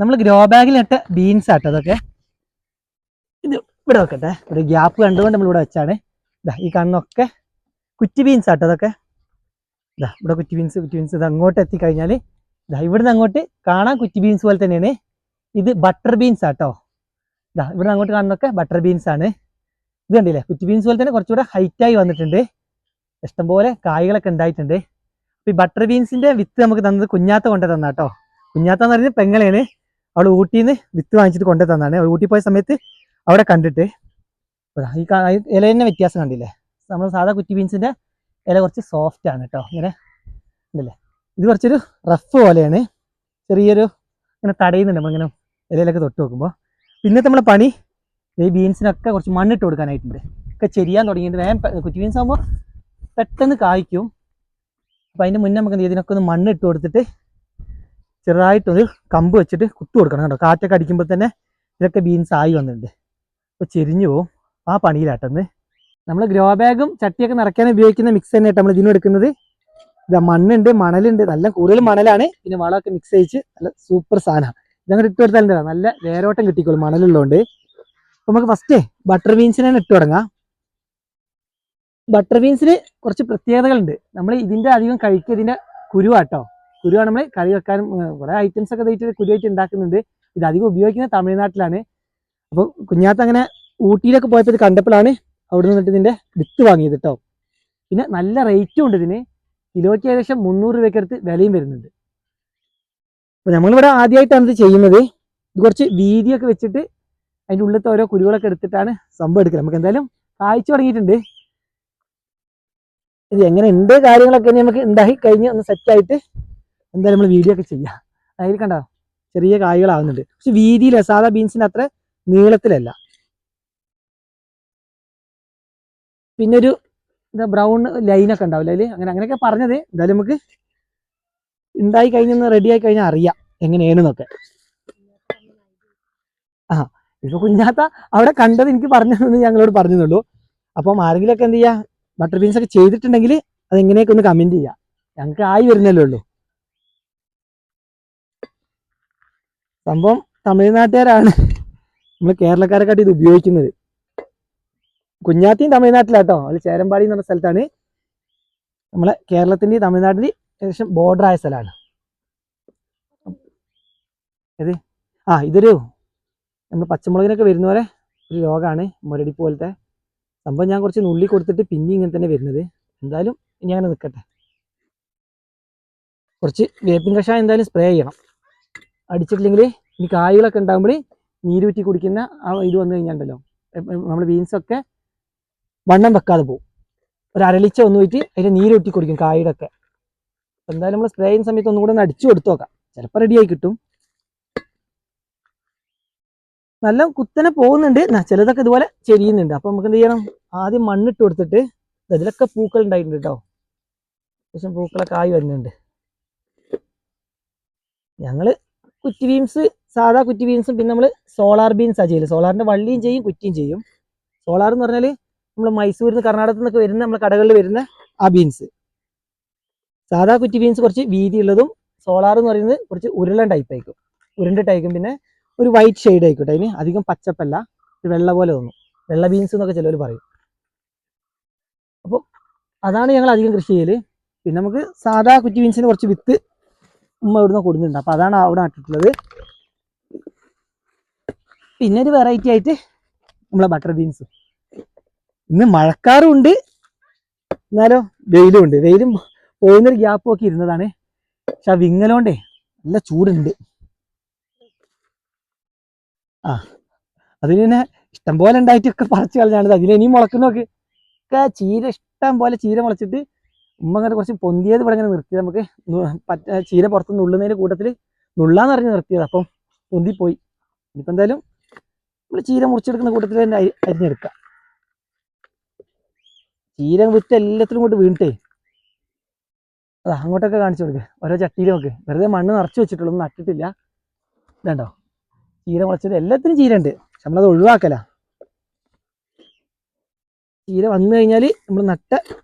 നമ്മൾ ഗ്രോ ബാഗിൽ നട്ട ബീൻസ് ആട്ടോ അതൊക്കെ. ഇത് ഇവിടെ വെക്കട്ടെ, ഒരു ഗ്യാപ്പ് കണ്ടുകൊണ്ട് നമ്മളിവിടെ വെച്ചാണ്. ഇതാ ഈ കാണുന്നൊക്കെ കുറ്റി ബീൻസ് ആട്ടോ അതൊക്കെ. ഇതാ ഇവിടെ കുറ്റി ബീൻസ് ഇത് അങ്ങോട്ട് എത്തിക്കഴിഞ്ഞാൽ ഇതാ ഇവിടുന്ന് അങ്ങോട്ട് കാണാൻ കുറ്റി ബീൻസ് പോലെ തന്നെയാണ്. ഇത് ബട്ടർ ബീൻസ് ആട്ടോ. ഇതാ ഇവിടുന്ന് അങ്ങോട്ട് കാണുന്നൊക്കെ ബട്ടർ ബീൻസ് ആണ്. ഇത് കണ്ടില്ലേ, കുറ്റി ബീൻസ് പോലെ തന്നെ കുറച്ചുകൂടെ ഹൈറ്റായി വന്നിട്ടുണ്ട്. ഇഷ്ടംപോലെ കായ്കളൊക്കെ ഉണ്ടായിട്ടുണ്ട്. അപ്പോൾ ഈ ബട്ടർ ബീൻസിന്റെ വിത്ത് നമുക്ക് തന്നത് കുഞ്ഞാത്ത കൊണ്ടു തന്നാട്ടോ. കുഞ്ഞാത്ത എന്ന് പറയുന്നത് പെങ്ങളെയാണ്. അവൾ ഊട്ടിയിൽ നിന്ന് വിത്ത് വാങ്ങിച്ചിട്ട് കൊണ്ടു തന്നാണ്. അവൾ ഊട്ടി പോയ സമയത്ത് അവിടെ കണ്ടിട്ട് ഈ ഇല തന്നെ വ്യത്യാസം കണ്ടില്ലേ. നമ്മൾ സാധാ കുറ്റി ബീൻസിന്റെ ഇല കുറച്ച് സോഫ്റ്റ് ആണ് കേട്ടോ. ഇങ്ങനെ ഉണ്ടല്ലേ, ഇത് കുറച്ചൊരു റഫ് പോലെയാണ്. ചെറിയൊരു ഇങ്ങനെ തടയുന്നുണ്ട് നമ്മളിങ്ങനെ ഇലയിലൊക്കെ തൊട്ട് നോക്കുമ്പോൾ. പിന്നത്തെ നമ്മളെ പണി ഈ ബീൻസിനൊക്കെ കുറച്ച് മണ്ണിട്ട് കൊടുക്കാനായിട്ടുണ്ട്. ഒക്കെ ചെരിയാൻ തുടങ്ങിയിട്ട് വേഗം കുറ്റി ബീൻസ് ആകുമ്പോൾ പെട്ടെന്ന് കായ്ക്കും. അപ്പം അതിൻ്റെ മുന്നേ നമുക്ക് ഇതിനൊക്കെ ഒന്ന് മണ്ണിട്ട് കൊടുത്തിട്ട് ചെറുതായിട്ടൊരു കമ്പ് വെച്ചിട്ട് കുത്തു കൊടുക്കണം കേട്ടോ. കാറ്റൊക്കെ അടിക്കുമ്പോൾ തന്നെ ഇതൊക്കെ ബീൻസ് ആയി വന്നിട്ടുണ്ട്. അപ്പോൾ ചെരിഞ്ഞു പോവും. ആ പണിയിലാട്ടെന്ന് നമ്മൾ ഗ്രോ ബാഗും ചട്ടിയൊക്കെ നിറയ്ക്കാൻ ഉപയോഗിക്കുന്ന മിക്സ് തന്നെയായിട്ട് നമ്മൾ ഇതിനും എടുക്കുന്നത്. ഇതാ മണ്ണുണ്ട്, മണലുണ്ട്, നല്ല കൂടുതൽ മണലാണ്. പിന്നെ വളമൊക്കെ മിക്സ് ചെയ്യിച്ച് നല്ല സൂപ്പർ സാധനമാണ്. ഇതങ്ങനെ ഇട്ട് കൊടുത്താൽ നല്ല വേരോട്ടം കിട്ടിക്കോളും മണലുള്ളതുകൊണ്ട്. അപ്പോൾ നമുക്ക് ഫസ്റ്റ് ബട്ടർ ബീൻസിനാണ് ഇട്ട് തുടങ്ങാം. ബട്ടർ ബീൻസിന് കുറച്ച് പ്രത്യേകതകളുണ്ട്. നമ്മൾ ഇതിൻ്റെ അധികം കഴിക്കുക ഇതിൻ്റെ കുരുവാട്ടോ. കുരുവാണ് നമ്മൾ കറി വെക്കാനും കുറേ ഐറ്റംസ് ഒക്കെ ഇതായിട്ട് കുരുവായിട്ട് ഉണ്ടാക്കുന്നുണ്ട്. ഇത് അധികം ഉപയോഗിക്കുന്നത് തമിഴ്നാട്ടിലാണ്. അപ്പോൾ കുഞ്ഞാത്ത അങ്ങനെ ഊട്ടിയിലൊക്കെ പോയപ്പോൾ ഇത് കണ്ടപ്പോഴാണ് അവിടെ നിന്നിട്ട് ഇതിൻ്റെ വിത്ത് വാങ്ങിയത് കേട്ടോ. പിന്നെ നല്ല റേറ്റും ഉണ്ട് ഇതിന്. കിലോയ്ക്ക് ഏകദേശം 300 രൂപയ്ക്ക് അടുത്ത് വിലയും വരുന്നുണ്ട്. അപ്പോൾ നമ്മളിവിടെ ആദ്യമായിട്ടാണ് ഇത് ചെയ്യുന്നത്. ഇത് കുറച്ച് വീതിയൊക്കെ വെച്ചിട്ട് അതിൻ്റെ ഉള്ളിലത്തെ ഓരോ കുരുകളൊക്കെ എടുത്തിട്ടാണ് സംഭവം എടുക്കുക. നമുക്ക് എന്തായാലും കായ്ച്ചു തുടങ്ങിയിട്ടുണ്ട്. ഇത് എങ്ങനെ ഉണ്ട് കാര്യങ്ങളൊക്കെ നമുക്ക് ഉണ്ടാക്കി കഴിഞ്ഞ് ഒന്ന് സെറ്റായിട്ട് എന്തായാലും നമ്മൾ വീഡിയോ ഒക്കെ ചെയ്യാം. അതിൽ കണ്ടോ ചെറിയ കായ്കളാവുന്നുണ്ട്. പക്ഷെ വീതിയില്ല, സാധാ ബീൻസിന് അത്ര നീളത്തിലല്ല. പിന്നെ ഒരു എന്താ ബ്രൗൺ ലൈനൊക്കെ ഉണ്ടാവില്ല അതിൽ, അങ്ങനെയൊക്കെ പറഞ്ഞത്. എന്തായാലും നമുക്ക് ഉണ്ടായി കഴിഞ്ഞൊന്ന് റെഡി ആയി കഴിഞ്ഞാൽ അറിയാം എങ്ങനെയാണെന്നൊക്കെ. ഇപ്പൊ കുഞ്ഞാത്ത അവിടെ കണ്ടത് എനിക്ക് പറഞ്ഞു ഞങ്ങളോട് പറഞ്ഞുള്ളൂ. അപ്പം ആരെങ്കിലുമൊക്കെ എന്ത് ചെയ്യുക, ബട്ടർ ബീൻസ് ഒക്കെ ചെയ്തിട്ടുണ്ടെങ്കിൽ അതെങ്ങനെയൊക്കെ ഒന്ന് കമന്റ് ചെയ്യാം. ഞങ്ങൾക്ക് ആയി വരുന്നല്ലേ ഉള്ളൂ. സംഭവം തമിഴ്നാട്ടുകാരാണ് നമ്മൾ കേരളക്കാരെക്കാട്ടി ഇത് ഉപയോഗിക്കുന്നത്. കുഞ്ഞാത്തിയും തമിഴ്നാട്ടിലാട്ടോ, അത് ചേരമ്പാടി എന്ന് പറഞ്ഞ സ്ഥലത്താണ്. നമ്മളെ കേരളത്തിൻ്റെയും തമിഴ്നാട്ടിൻ്റെയും ഏകദേശം ബോർഡറായ സ്ഥലമാണ് ഇത്. ഇതൊരു നമ്മൾ പച്ചമുളകിനൊക്കെ വരുന്ന പോലെ ഒരു രോഗമാണ്, മുരടിപ്പ് പോലത്തെ സംഭവം. ഞാൻ കുറച്ച് നുള്ളി കൊടുത്തിട്ട് പിന്നെ ഇങ്ങനെ തന്നെ വരുന്നത്. എന്തായാലും ഇനി അങ്ങനെ നിൽക്കട്ടെ. കുറച്ച് വേപ്പിൻ കഷായം എന്തായാലും സ്പ്രേ ചെയ്യണം. അടിച്ചിട്ടില്ലെങ്കിൽ ഈ കായ്കളൊക്കെ ഉണ്ടാകുമ്പോൾ നീരൂറ്റി കുടിക്കുന്ന ആ ഇത് വന്നു കഴിഞ്ഞാൽ നമ്മൾ ബീൻസൊക്കെ വണ്ണം വെക്കാതെ പോകും. ഒരു അരളിച്ച ഒന്ന് പോയിട്ട് അതിൻ്റെ നീരൂറ്റി കുടിക്കും കായുടെ ഒക്കെ. എന്തായാലും നമ്മൾ സ്പ്രേ ചെയ്യുന്ന സമയത്ത് ഒന്നും കൂടെ ഒന്ന് അടിച്ചു കൊടുത്തു നോക്കാം, ചിലപ്പോൾ റെഡിയായി കിട്ടും. നല്ല കുത്തനെ പോകുന്നുണ്ട്, ചിലതൊക്കെ ഇതുപോലെ ചെരിയുന്നുണ്ട്. അപ്പോൾ നമുക്ക് എന്ത് ചെയ്യണം, ആദ്യം മണ്ണിട്ട് കൊടുത്തിട്ട് ഇതിലൊക്കെ പൂക്കൾ ഉണ്ടായിട്ടുണ്ട് കേട്ടോ. അത്യാവശ്യം പൂക്കളൊക്കെ ആയി വരുന്നുണ്ട്. ഞങ്ങൾ കുറ്റി ബീൻസ്, സാധാ കുറ്റി ബീൻസും പിന്നെ നമ്മൾ സോളാർ ബീൻസാണ് ചെയ്യല്. സോളാറിൻ്റെ വള്ളിയും ചെയ്യും കുറ്റിയും ചെയ്യും. സോളാർ എന്ന് പറഞ്ഞാൽ നമ്മൾ മൈസൂരിൽ നിന്ന് കർണാടകത്തിൽ നിന്നൊക്കെ വരുന്ന നമ്മുടെ കടകളിൽ വരുന്ന ആ ബീൻസ്. സാധാ കുറ്റി ബീൻസ് കുറച്ച് വീതിയുള്ളതും, സോളാർ എന്ന് പറയുന്നത് കുറച്ച് ഉരുളൻ ടൈപ്പ് ആയിരിക്കും, ഉരുണ്ടിട്ടായിരിക്കും. പിന്നെ ഒരു വൈറ്റ് ഷെയ്ഡ് ആയിക്കോട്ടെ, അതിന് അധികം പച്ചപ്പല്ല, ഒരു വെള്ള പോലെ തോന്നും. വെള്ള ബീൻസ് എന്നൊക്കെ ചിലവർ പറയും. അപ്പോൾ അതാണ് ഞങ്ങൾ അധികം കൃഷി ചെയ്യൽ. പിന്നെ നമുക്ക് സാധാ കുറ്റി ബീൻസിന് കുറച്ച് വിത്ത് ഉമ്മ ഇവിടുന്ന് കൊടുക്കുന്നുണ്ട്, അപ്പോൾ അതാണ് അവിടെ നട്ടിട്ടുള്ളത്. പിന്നെ ഒരു വെറൈറ്റി ആയിട്ട് നമ്മളെ ബട്ടർ ബീൻസ്. ഇന്ന് മഴക്കാറും ഉണ്ട്, എന്നാലോ വെയിലും ഉണ്ട്. വെയിലും പോകുന്നൊരു ഗ്യാപ്പ് ഒക്കെ ഇരുന്നതാണ്. പക്ഷെ ആ വിങ്ങലോണ്ടേ നല്ല ചൂടുണ്ട്. അതിന് പിന്നെ ഇഷ്ടം പോലെ ഉണ്ടായിട്ടൊക്കെ പറിച്ച് കളഞ്ഞാണ്. അതിലിനിയും മുളക്കുന്നൊക്കെ ചീര ഇഷ്ടം പോലെ ചീര മുളച്ചിട്ട് ഉമ്മ അങ്ങനെ കുറച്ച് പൊന്തിയത് ഇവിടെ ഇങ്ങനെ നിർത്തിയത്. നമുക്ക് ചീര പുറത്ത് നുള്ളുന്നതിൻ്റെ കൂട്ടത്തിൽ നുള്ളാന്ന് പറഞ്ഞ് നിർത്തിയത്, അപ്പം പൊന്തിപ്പോയി. ഇനിയിപ്പോൾ എന്തായാലും നമ്മൾ ചീര മുറിച്ചെടുക്കുന്ന കൂട്ടത്തിൽ തന്നെ അരിഞ്ഞെടുക്കാം. ചീര വിത്ത് എല്ലാത്തിലും കൊണ്ട് വീണിട്ടേ അങ്ങോട്ടൊക്കെ കാണിച്ചു കൊടുക്കുക, ഓരോ ചട്ടിയിലും ഒക്കെ. വെറുതെ മണ്ണ് നിറച്ച് വെച്ചിട്ടുള്ളൂ, ഒന്നും നട്ടിട്ടില്ല. ഇതുണ്ടോ ചീര മുളച്ചത്, എല്ലാത്തിനും ചീര ഉണ്ട്, പക്ഷെ നമ്മളത് ഒഴിവാക്കല. ചീര വന്നു കഴിഞ്ഞാൽ നമ്മൾ നട്ട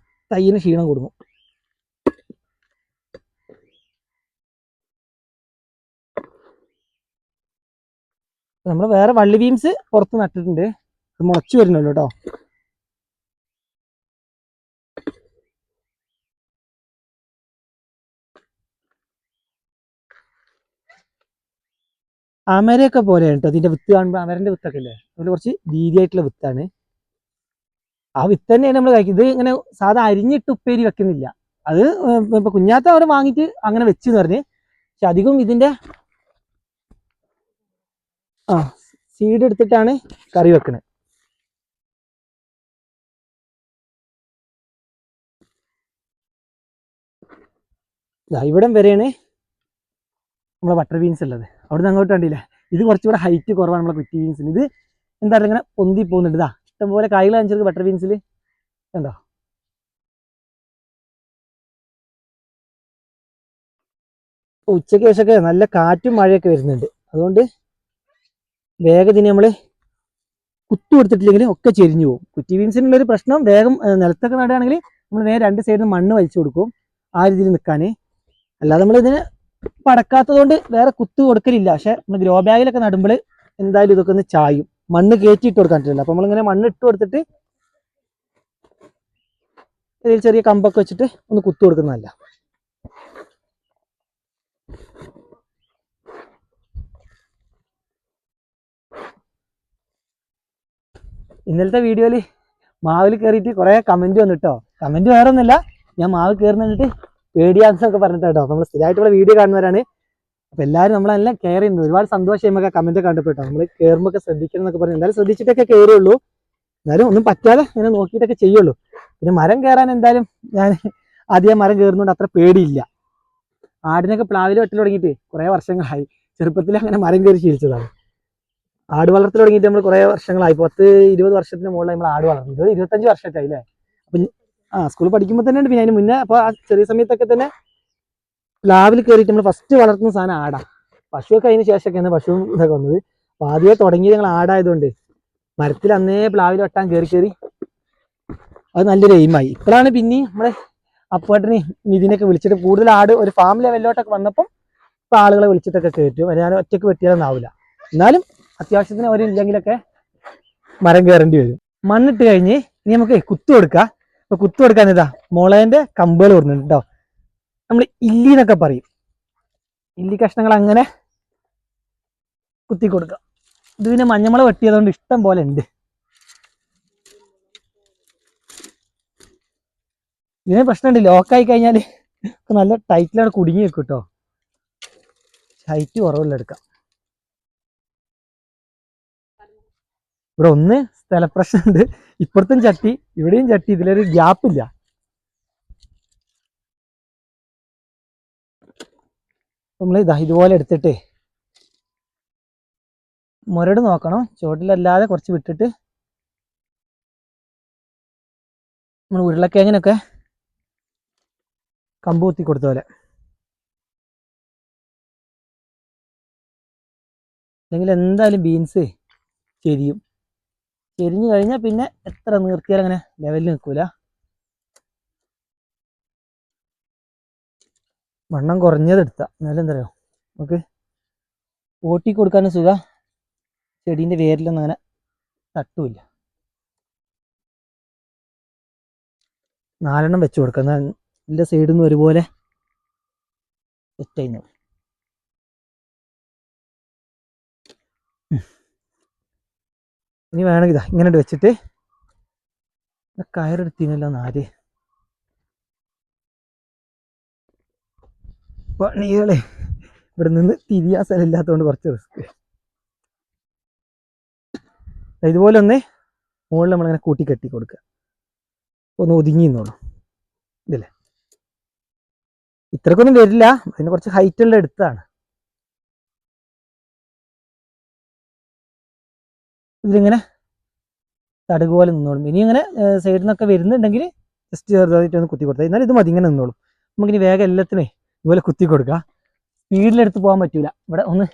തൈയിന് ക്ഷീണം കൊടുക്കും. നമ്മൾ വേറെ വള്ളി ബീൻസ് പുറത്ത് നട്ടിട്ടുണ്ട്, അത് മുളച്ചു വരുന്നുള്ളൂ കേട്ടോ. അമരയൊക്കെ പോലെയാണ് കേട്ടോ അതിന്റെ വിത്ത് കാണുമ്പോൾ. അമരന്റെ വിത്തൊക്കെ ഇല്ലേ, അതുപോലെ കുറച്ച് വീതിയായിട്ടുള്ള വിത്താണ്. ആ വിത്ത് തന്നെയാണ് നമ്മൾ കഴിക്കുന്നത്. ഇത് ഇങ്ങനെ സാധാ അരിഞ്ഞിട്ട് ഉപ്പേരി വെക്കുന്നില്ല. അത് ഇപ്പൊ കുഞ്ഞാത്ത അവരെ വാങ്ങിയിട്ട് അങ്ങനെ വെച്ചെന്ന് പറഞ്ഞ്. പക്ഷെ അധികം ഇതിന്റെ സീഡ് എടുത്തിട്ടാണ് കറി വെക്കുന്നത്. ഇവിടം വരെയാണ് നമ്മളെ ബട്ടർ ബീൻസ് ഉള്ളത്. അവിടെ നിന്ന് അങ്ങോട്ട് കണ്ടില്ല, ഇത് കുറച്ചുകൂടെ ഹൈറ്റ് കുറവാണ് നമ്മളെ കുറ്റി ബീൻസിന്. ഇത് എന്താ പറയുക, ഇങ്ങനെ പൊന്തി പോകുന്നുണ്ട്. ഇതാ ഇഷ്ടംപോലെ കായ്കൾ കാണിച്ചത് ബട്ടർ ബീൻസിൽ കണ്ടോ. ഉച്ചയ്ക്ക് ശേഷമൊക്കെ നല്ല കാറ്റും മഴയൊക്കെ വരുന്നുണ്ട്. അതുകൊണ്ട് വേഗം ഇതിന് നമ്മൾ കുത്തു കൊടുത്തിട്ടില്ലെങ്കിൽ ഒക്കെ ചെരിഞ്ഞു പോകും. കുറ്റി ബീൻസിനുള്ളൊരു പ്രശ്നം, വേഗം നിലത്തൊക്കെ നടുകയാണെങ്കിൽ നമ്മൾ വേഗം രണ്ട് സൈഡിൽ നിന്ന് മണ്ണ് വലിച്ചു കൊടുക്കും ആ രീതിയിൽ നിൽക്കാൻ. അല്ലാതെ നമ്മളിതിന് പടക്കാത്തത് കൊണ്ട് വേറെ കുത്തു കൊടുക്കലില്ല. പക്ഷെ നമ്മൾ ഗ്രോ ബാഗിലൊക്കെ നടുമ്പോൾ എന്തായാലും ഇതൊക്കെ ഒന്ന് ചായും. മണ്ണ് കയറ്റി ഇട്ട് കൊടുക്കാനിട്ടില്ല. അപ്പൊ നമ്മളിങ്ങനെ മണ്ണ് ഇട്ട് കൊടുത്തിട്ട് ഇതിൽ ചെറിയ കമ്പൊക്കെ വെച്ചിട്ട് ഒന്ന് കുത്തു കൊടുക്കുന്നതല്ല. ഇന്നലത്തെ വീഡിയോയിൽ മാവിൽ കയറിയിട്ട് കുറെ കമന്റ് വന്നിട്ടോ. കമന്റ് വേറെ ഒന്നുമില്ല, ഞാൻ മാവ് കയറുന്നിട്ട് പേടിയാന്നൊക്കെ പറഞ്ഞിട്ടോ. നമ്മൾ സ്ഥിരമായിട്ടുള്ള വീഡിയോ കാണുന്നവരാണ്. അപ്പൊ എല്ലാവരും നമ്മളെല്ലാം കെയർ ചെയ്യുന്നത്. ഒരുപാട് സന്തോഷം നമുക്ക് കമന്റ് കണ്ടപ്പെട്ടോ. നമ്മൾ കയറുമ്പോൾ ഒക്കെ ശ്രദ്ധിക്കണം എന്നൊക്കെ പറഞ്ഞു. എന്തായാലും ശ്രദ്ധിച്ചിട്ടൊക്കെ കയറുള്ളൂ. എന്നാലും ഒന്നും പറ്റാതെ ഇങ്ങനെ നോക്കിയിട്ടൊക്കെ ചെയ്യുള്ളൂ. പിന്നെ മരം കയറാൻ എന്തായാലും ഞാൻ ആദ്യം മരം കയറുന്നതുകൊണ്ട് അത്ര പേടിയില്ല. ആടിനൊക്കെ പ്ലാവിൽ വെട്ടൽ തുടങ്ങിയിട്ട് കുറെ വർഷങ്ങളായി. ചെറുപ്പത്തിൽ അങ്ങനെ മരം കയറി ശീലിച്ചതാണ്. ആട് വളർത്തൽ തുടങ്ങിയിട്ട് നമ്മൾ കുറെ വർഷങ്ങളായി, 10-20 വർഷത്തിന് മുകളിൽ നമ്മൾ ആട് വളർന്നു. 25 വർഷമായിട്ടായി അല്ലേ. അപ്പൊ സ്കൂളിൽ പഠിക്കുമ്പോൾ തന്നെ ഉണ്ട്. പിന്നെ അതിന് മുന്നേ അപ്പൊ ആ ചെറിയ സമയത്തൊക്കെ തന്നെ പ്ലാവിൽ കയറിയിട്ട് നമ്മൾ ഫസ്റ്റ് വളർത്തുന്ന സാധനം ആടാ. പശുവൊക്കെ അതിന് ശേഷമൊക്കെയാണ് പശുവും ഇതൊക്കെ വന്നത്. അപ്പൊ ആദ്യമേ തുടങ്ങിയത് ഞങ്ങൾ ആടായതുകൊണ്ട് മരത്തിൽ അന്നേ പ്ലാവിൽ വെട്ടാൻ കയറി അത് നല്ലൊരു എയിമായി. ഇപ്പോഴാണ് പിന്നെയും നമ്മളെ അപ്പേട്ടനെ ഇതിനൊക്കെ വിളിച്ചിട്ട് കൂടുതൽ ആട് ഒരു ഫാം ലെവലിലോട്ടൊക്കെ വന്നപ്പം ഇപ്പൊ ആളുകളെ വിളിച്ചിട്ടൊക്കെ കയറ്റും. ഞാൻ ഒറ്റയ്ക്ക് വെട്ടിയാലൊന്നും ആവില്ല. എന്നാലും അത്യാവശ്യത്തിന് അവരില്ലെങ്കിലൊക്കെ മരം കയറേണ്ടി വരും. മണ്ണിട്ട് കഴിഞ്ഞ് ഇനി നമുക്ക് കുത്തു കൊടുക്കാം. അപ്പൊ കുത്തു കൊടുക്കാൻ ഇതാ മുളേന്റെ കമ്പുകൾ കൊടുക്കുന്നുണ്ട് കേട്ടോ. നമ്മൾ ഇല്ലി എന്നൊക്കെ പറയും. ഇല്ലി കഷ്ണങ്ങൾ അങ്ങനെ കുത്തി കൊടുക്കാം. ഇത് പിന്നെ മഞ്ഞമുള വെട്ടിയതുകൊണ്ട് ഇഷ്ടം പോലെ ഉണ്ട്. ഇതിന് പ്രശ്നമുണ്ട്, ലോക്കായി കഴിഞ്ഞാൽ നല്ല ടൈറ്റിലാണ് കുടുങ്ങി വെക്കും കേട്ടോ. ഹൈറ്റ് കുറവുള്ള എടുക്കാം. ഇവിടെ ഒന്ന് സ്ഥലപ്രശ്നമുണ്ട്. ഇപ്പുറത്തും ചട്ടി ഇവിടെയും ചട്ടി, ഇതിലൊരു ഗ്യാപ്പില്ല. നമ്മൾ ഇതാ ഇതുപോലെ എടുത്തിട്ട് മുരട് നോക്കണം, ചുവട്ടിലല്ലാതെ കുറച്ച് വിട്ടിട്ട് നമ്മൾ ഉരുളക്കിഴങ്ങിനൊക്കെ കമ്പ് കുത്തി കൊടുത്ത പോലെ. അല്ലെങ്കിൽ എന്തായാലും ബീൻസ് ചെരിയും. ചെരിഞ്ഞു കഴിഞ്ഞാൽ പിന്നെ എത്ര നിർത്തിയാലും അങ്ങനെ ലെവലിൽ നിൽക്കൂല. വണ്ണം കുറഞ്ഞത് എടുത്താൽ എന്നാലും എന്താ പറയുക, നമുക്ക് ഓട്ടി കൊടുക്കാനും സുഖം, ചെടീൻ്റെ വേരിലൊന്നും അങ്ങനെ തട്ടുമില്ല. 4 വെച്ച് കൊടുക്കാം. എന്നാൽ എൻ്റെ സൈഡിൽ നിന്ന് ഒരുപോലെ സെറ്റ് ചെയ്യുന്നു. ഇനി വേണമെങ്കിൽ ഇതാ ഇങ്ങനെ വെച്ചിട്ട് കയറെടുത്തിനല്ലോ നാല് പണികളെ. ഇവിടെ നിന്ന് തിരിയാൻ സ്ഥലമില്ലാത്തതുകൊണ്ട് കുറച്ച് റിസ്ക്. ഇതുപോലെ ഒന്ന് മുകളിൽ നമ്മളിങ്ങനെ കൂട്ടി കെട്ടി കൊടുക്കുക, ഒന്ന് ഒതുങ്ങി നിന്നോളൂ. ഇതല്ലേ ഇത്രക്കൊന്നും വരില്ല, അതിന് കുറച്ച് ഹൈറ്റുള്ള എടുത്താണ്. ഇതിലിങ്ങനെ തടുക് പോലെ നിന്നോളും. ഇനി ഇങ്ങനെ സൈഡിൽ നിന്നൊക്കെ വരുന്നുണ്ടെങ്കിൽ ജസ്റ്റ് ചെറുതായിട്ട് ഒന്ന് കുത്തി കൊടുത്താൽ എന്നാലും ഇത് മതി, ഇങ്ങനെ നിന്നോളും. നമുക്കിനി വേഗം എല്ലാത്തിനും ഇതുപോലെ കുത്തി കൊടുക്കുക. സ്പീഡിലെടുത്ത് പോകാൻ പറ്റൂല, ഇവിടെ ഒന്ന്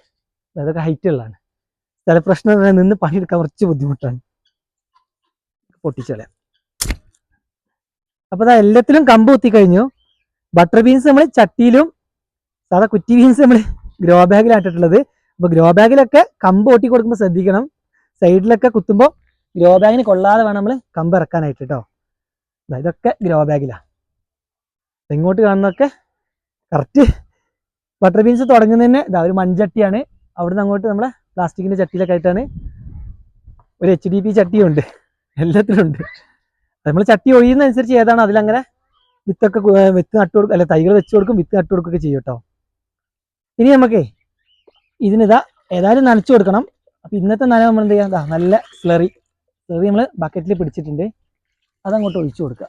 അതൊക്കെ ഹൈറ്റ് ഉള്ളതാണ്. ചില പ്രശ്നം നിന്ന് പണിയെടുക്കാൻ കുറച്ച് ബുദ്ധിമുട്ടാണ്. പൊട്ടിച്ചളയാം. അപ്പൊ അതാ എല്ലാത്തിലും കമ്പ് കുത്തി കഴിഞ്ഞു. ബട്ടർ ബീൻസ് നമ്മൾ ചട്ടിയിലും സാധാ കുറ്റി ബീൻസ് നമ്മൾ ഗ്രോ ബാഗിലാട്ടിട്ടുള്ളത്. അപ്പോൾ ഗ്രോ ബാഗിലൊക്കെ കമ്പ് ഓട്ടി കൊടുക്കുമ്പോൾ ശ്രദ്ധിക്കണം, സൈഡിലൊക്കെ കുത്തുമ്പോൾ ഗ്രോ ബാഗിന് കൊള്ളാതെ വേണം നമ്മൾ കമ്പ് ഇറക്കാനായിട്ട് കേട്ടോ. ഇതൊക്കെ ഗ്രോ ബാഗിലാണ്. ഇങ്ങോട്ട് കാണുന്നതൊക്കെ കറക്റ്റ് ബട്ടർ ബീൻസ് തുടങ്ങുന്നതന്നെ ഒരു മൺചട്ടിയാണ്. അവിടുന്ന് അങ്ങോട്ട് നമ്മളെ പ്ലാസ്റ്റിക്കിന്റെ ചട്ടിയിലൊക്കെ ആയിട്ടാണ്. ഒരു HDP ചട്ടിയും ഉണ്ട്, എല്ലാത്തിലും ഉണ്ട്. നമ്മൾ ചട്ടി ഒഴിയുന്നതനുസരിച്ച് ഏതാണ് അതിലങ്ങനെ വിത്തൊക്കെ വിത്ത് നട്ടു കൊടുക്കും, അല്ല തൈകൾ വെച്ച് കൊടുക്കും, വിത്ത് നട്ടു കൊടുക്കുകയൊക്കെ ചെയ്യും കേട്ടോ. ഇനി നമുക്കേ ഇതിനിതാ ഏതായാലും നനച്ചു കൊടുക്കണം. അപ്പൊ ഇന്നത്തെ നനവ് നമ്മൾ എന്ത് ചെയ്യാം, നല്ല സ്ലറി നമ്മൾ ബക്കറ്റിൽ പിടിച്ചിട്ടുണ്ട്, അതങ്ങോട്ട് ഒഴിച്ചു കൊടുക്കുക.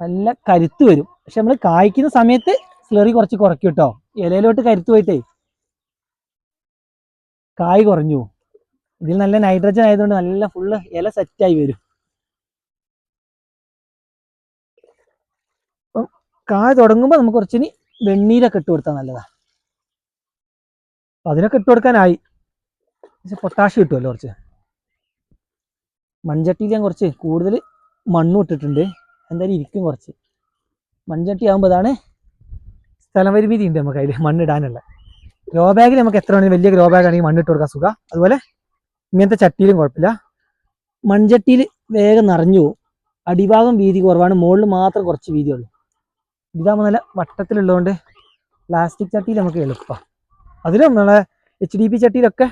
നല്ല കരുത്ത് വരും. പക്ഷെ നമ്മൾ കായ്ക്കുന്ന സമയത്ത് സ്ലറി കുറച്ച് കുറയ്ക്കും കേട്ടോ. ഇലയിലോട്ട് കരുത്ത് പോയിട്ടേ കായ് കുറഞ്ഞു. ഇതിൽ നല്ല നൈട്രജൻ ആയതുകൊണ്ട് നല്ല ഫുള്ള് ഇല സെറ്റായി വരും. അപ്പം കായ് തുടങ്ങുമ്പോൾ നമുക്ക് കുറച്ചിനി വെണ്ണീരൊക്കെ ഇട്ട് കൊടുത്താൽ നല്ലതാണ്. അതിനൊക്കെ ഇട്ട് കൊടുക്കാനായി. പക്ഷെ പൊട്ടാഷ്യം കിട്ടുമല്ലോ കുറച്ച്. മൺചട്ടിയിൽ ഞാൻ കുറച്ച് കൂടുതൽ മണ്ണും ഇട്ടിട്ടുണ്ട്, എന്തായാലും ഇരിക്കും കുറച്ച്. മൺചട്ടി ആകുമ്പോൾ അതാണ് സ്ഥലപരിമിതി ഉണ്ട് നമുക്ക് അതിൽ മണ്ണിടാനുള്ള. ഗ്രോ ബാഗിൽ നമുക്ക് എത്ര വേണമെങ്കിലും വലിയ ഗ്രോ ബാഗ് ആണെങ്കിൽ മണ്ണിട്ട് കൊടുക്കാൻ സുഖം. അതുപോലെ ഇങ്ങനത്തെ ചട്ടിയിലും കുഴപ്പമില്ല. മൺചട്ടിയിൽ വേഗം നിറഞ്ഞു പോകും. അടിഭാഗം വീതി കുറവാണ്, മുകളിൽ മാത്രം കുറച്ച് വീതിയുള്ളൂ. ഇതാകുമ്പോൾ നല്ല വട്ടത്തിലുള്ളതുകൊണ്ട് പ്ലാസ്റ്റിക് ചട്ടിയിൽ നമുക്ക് എളുപ്പം. അതിലും നമ്മളെ HDP ചട്ടിയിലൊക്കെ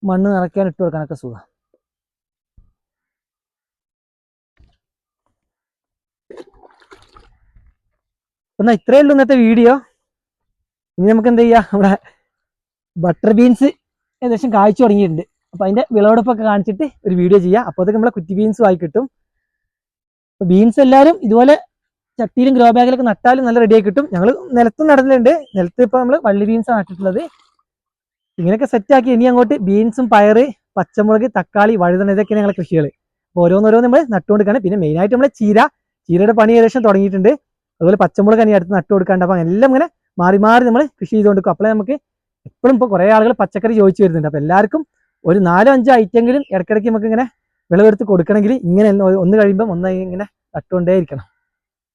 മണ്ണ് നിറയ്ക്കാൻ ഇട്ട് കൊടുക്കാനൊക്കെ സുഖം. എന്നാൽ ഇത്രയേ ഉള്ളൂ ഇന്നത്തെ വീഡിയോ. ഇനി നമുക്ക് എന്ത് ചെയ്യാം, നമ്മുടെ ബട്ടർ ബീൻസ് ഏകദേശം കായ്ച്ചു തുടങ്ങിയിട്ടുണ്ട്. അപ്പം അതിൻ്റെ വിളവെടുപ്പൊക്കെ കാണിച്ചിട്ട് ഒരു വീഡിയോ ചെയ്യാം. അപ്പോൾ അതൊക്കെ നമ്മളെ കുറ്റി ബീൻസും ആയി കിട്ടും. അപ്പോൾ ബീൻസ് എല്ലാവരും ഇതുപോലെ ചട്ടിയിലും ഗ്രോ ബാഗിലൊക്കെ നട്ടാലും നല്ല റെഡിയായി കിട്ടും. ഞങ്ങൾ നിലത്തും നടന്നുണ്ട്. നിലത്ത് ഇപ്പോൾ നമ്മൾ വള്ളി ബീൻസാണ് നട്ടിട്ടുള്ളത്. ഇങ്ങനെയൊക്കെ സെറ്റാക്കി ഇനി അങ്ങോട്ട് ബീൻസും പയറ്, പച്ചമുളക്, തക്കാളി, വഴുതന ഇതൊക്കെയാണ് ഞങ്ങളെ കൃഷികൾ. അപ്പോൾ ഓരോന്നോരോന്ന് നമ്മൾ നട്ടുകൊടുക്കുകയാണ്. പിന്നെ മെയിനായിട്ട് നമ്മൾ ചീരയുടെ പണി ഏകദേശം തുടങ്ങിയിട്ടുണ്ട്. അതുപോലെ പച്ചമുളക് ഇനി അടുത്ത് നട്ടു കൊടുക്കാണ്ട്. അപ്പം എല്ലാം ഇങ്ങനെ മാറി മാറി നമ്മൾ കൃഷി ചെയ്തുകൊടുക്കും. അപ്പോഴേ നമുക്ക് എപ്പോഴും ഇപ്പോൾ കുറേ ആളുകൾ പച്ചക്കറി ചോദിച്ചു വരുന്നുണ്ട്. അപ്പോൾ എല്ലാവർക്കും ഒരു 4-5 ഐറ്റമെങ്കിലും ഇടയ്ക്കിടയ്ക്ക് നമുക്ക് ഇങ്ങനെ വിളവെടുത്ത് കൊടുക്കണമെങ്കിൽ ഇങ്ങനെ ഒന്ന് കഴിയുമ്പം ഒന്ന് ഇങ്ങനെ നട്ടുകൊണ്ടേ ഇരിക്കണം.